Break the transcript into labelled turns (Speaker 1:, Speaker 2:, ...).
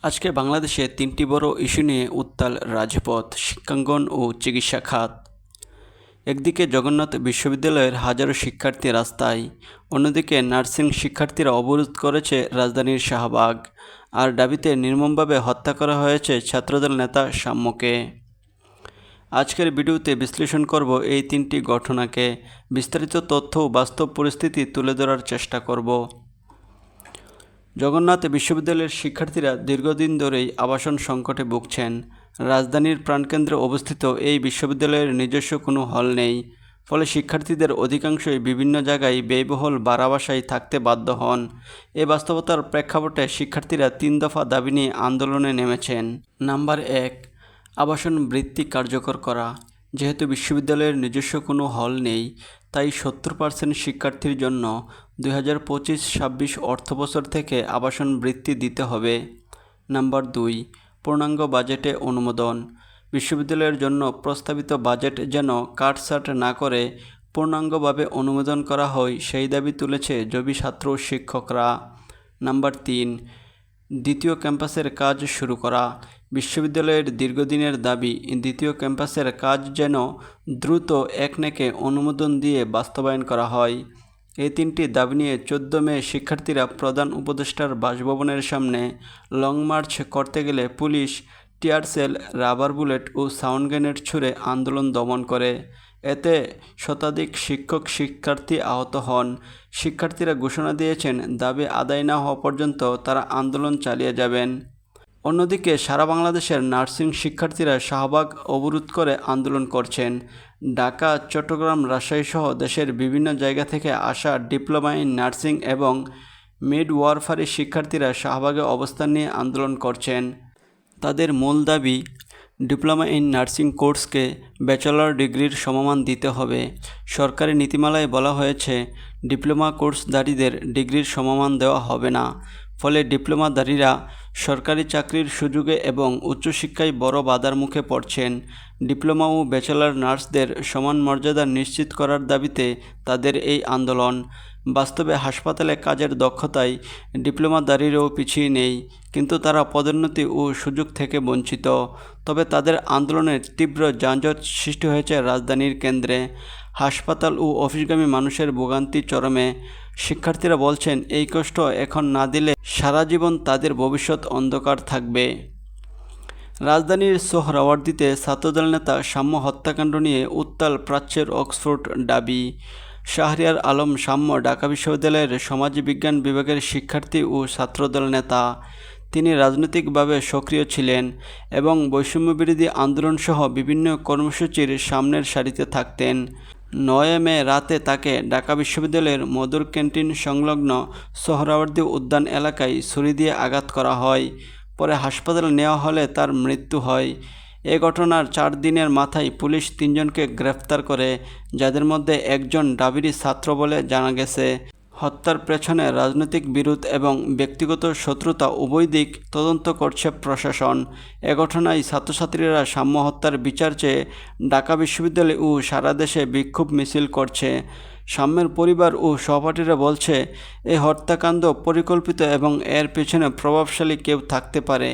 Speaker 1: আজকে বাংলাদেশে তিনটি বড় ইস্যু নিয়ে উত্তাল রাজপথ, শিক্ষাঙ্গন ও চিকিৎসা খাত। একদিকে জগন্নাথ বিশ্ববিদ্যালয়ের হাজারো শিক্ষার্থী রাস্তায়, অন্যদিকে নার্সিং শিক্ষার্থীরা অবরোধ করেছে রাজধানীর শাহবাগ, আর দাবিতে নির্মমভাবে হত্যা করা হয়েছে ছাত্রদল নেতা সাম্যকে। আজকের ভিডিওতে বিশ্লেষণ করব এই তিনটি ঘটনাকে, বিস্তারিত তথ্য ও বাস্তব পরিস্থিতি তুলে ধরার চেষ্টা করব। জগন্নাথ বিশ্ববিদ্যালয়ের শিক্ষার্থীরা দীর্ঘদিন ধরেই আবাসন সংকটে ভুগছেন। রাজধানীর প্রাণকেন্দ্রে অবস্থিত এই বিশ্ববিদ্যালয়ের নিজস্ব কোনো হল নেই, ফলে শিক্ষার্থীদের অধিকাংশই বিভিন্ন জায়গায় ব্যয়বহুল ভাড়া বাসায় থাকতে বাধ্য হন। এই বাস্তবতার প্রেক্ষাপটে শিক্ষার্থীরা 3 দফা দাবি নিয়ে আন্দোলনে নেমেছেন। নাম্বার 1, আবাসন বৃত্তি কার্যকর করা। যেহেতু বিশ্ববিদ্যালয়ের নিজস্ব কোনো হল নেই, তাই 70% শিক্ষার্থীর জন্য 2025-26 অর্থবছর থেকে আবাসন বৃত্তি দিতে হবে। নাম্বার 2, পূর্ণাঙ্গ বাজেটে অনুমোদন। বিশ্ববিদ্যালয়ের জন্য প্রস্তাবিত বাজেট যেন কাটছাঁট না করে পূর্ণাঙ্গভাবে অনুমোদন করা হয়, সেই দাবি তুলেছে জবি ছাত্র শিক্ষকরা। নাম্বার 3, দ্বিতীয় ক্যাম্পাসের কাজ শুরু করা। বিশ্ববিদ্যালয়ের দীর্ঘদিনের দাবি, দ্বিতীয় ক্যাম্পাসের কাজ যেন দ্রুত একনেকে অনুমোদন দিয়ে বাস্তবায়ন করা হয়। এই তিনটি দাবি নিয়ে 14 মে শিক্ষার্থীরা প্রধান উপদেষ্টার বাসভবনের সামনে লং মার্চ করতে গেলে police tear shell, rubber bullet ও সাউন্ড গ্রেনেড ছুড়ে আন্দোলন দমন করে। এতে শতাধিক শিক্ষক শিক্ষার্থী আহত হন। শিক্ষার্থীরা ঘোষণা দিয়েছেন, দাবি আদায় না হওয়া পর্যন্ত তারা আন্দোলন চালিয়ে যাবেন। অন্যদিকে সারা বাংলাদেশের নার্সিং শিক্ষার্থীরা শাহবাগ অবরোধ করে আন্দোলন করছেন। ঢাকা, চট্টগ্রাম, রাজশাহী সহ দেশের বিভিন্ন জায়গা থেকে আসা ডিপ্লোমা ইন নার্সিং এবং মিডওয়ারফারি শিক্ষার্থীরা শাহবাগে অবস্থান নিয়ে আন্দোলন করছেন। তাদের মূল দাবি, ডিপ্লোমা ইন নার্সিং কোর্সকে ব্যাচেলর ডিগ্রির সমমান দিতে হবে। সরকারি নীতিমালায় বলা হয়েছে, ডিপ্লোমা কোর্সধারীদের ডিগ্রির সমমান দেওয়া হবে না। ফলে ডিপ্লোমাধারীরা সরকারি চাকরির সুযোগে এবং উচ্চশিক্ষায় বড় বাধার মুখে পড়ছেন। ডিপ্লোমা ও ব্যাচেলর নার্সদের সমান মর্যাদা নিশ্চিত করার দাবিতে তাদের এই আন্দোলন। বাস্তবে হাসপাতালে কাজের দক্ষতায় ডিপ্লোমাধারীরাও পিছিয়ে নেই, কিন্তু তারা পদোন্নতি ও সুযোগ থেকে বঞ্চিত। তবে তাদের আন্দোলনের তীব্র যানজট সৃষ্টি হয়েছে রাজধানীর কেন্দ্রে। হাসপাতাল ও অফিসগামী মানুষের ভোগান্তি চরমে। শিক্ষার্থীরা বলছেন, এই কষ্ট এখন না দিলে সারা জীবন তাদের ভবিষ্যৎ অন্ধকার থাকবে। রাজধানীর সোহরাওয়ার্দীতে ছাত্রদল নেতা সাম্য হত্যাকাণ্ড নিয়ে উত্তাল প্রাচ্যের অক্সফোর্ড দাবি। শাহরিয়ার আলম সাম্য ঢাকা বিশ্ববিদ্যালয়ের সমাজবিজ্ঞান বিভাগের শিক্ষার্থী ও ছাত্রদল নেতা। তিনি রাজনৈতিকভাবে সক্রিয় ছিলেন এবং বৈষম্যবিরোধী আন্দোলনসহ বিভিন্ন কর্মসূচির সামনের সারিতে থাকতেন। 9 মে রাতে তাকে ঢাকা বিশ্ববিদ্যালয়ের মধুর ক্যান্টিন সংলগ্ন সোহরাওয়ার্দী উদ্যান এলাকায় ছুরি দিয়ে আঘাত করা হয়। পরে হাসপাতালে নেওয়া হলে তার মৃত্যু হয়। এ ঘটনার 4 দিনের মাথায় পুলিশ 3 জনকে গ্রেফতার করে, যাদের মধ্যে একজন ডাবিরি ছাত্র বলে জানা গেছে। হত্যার পেছনে রাজনৈতিক বিরোধ এবং ব্যক্তিগত শত্রুতা উভয় দিক তদন্ত করছে প্রশাসন। এ ঘটনায় ছাত্রছাত্রীরা সাম্য হত্যার বিচার চেয়ে ঢাকা বিশ্ববিদ্যালয় ও সারা দেশে বিক্ষোভ মিছিল করছে। সাম্যের পরিবার ও সহপাঠীরা বলছে, এই হত্যাকাণ্ড পরিকল্পিত এবং এর পেছনে প্রভাবশালী কেউ থাকতে পারে।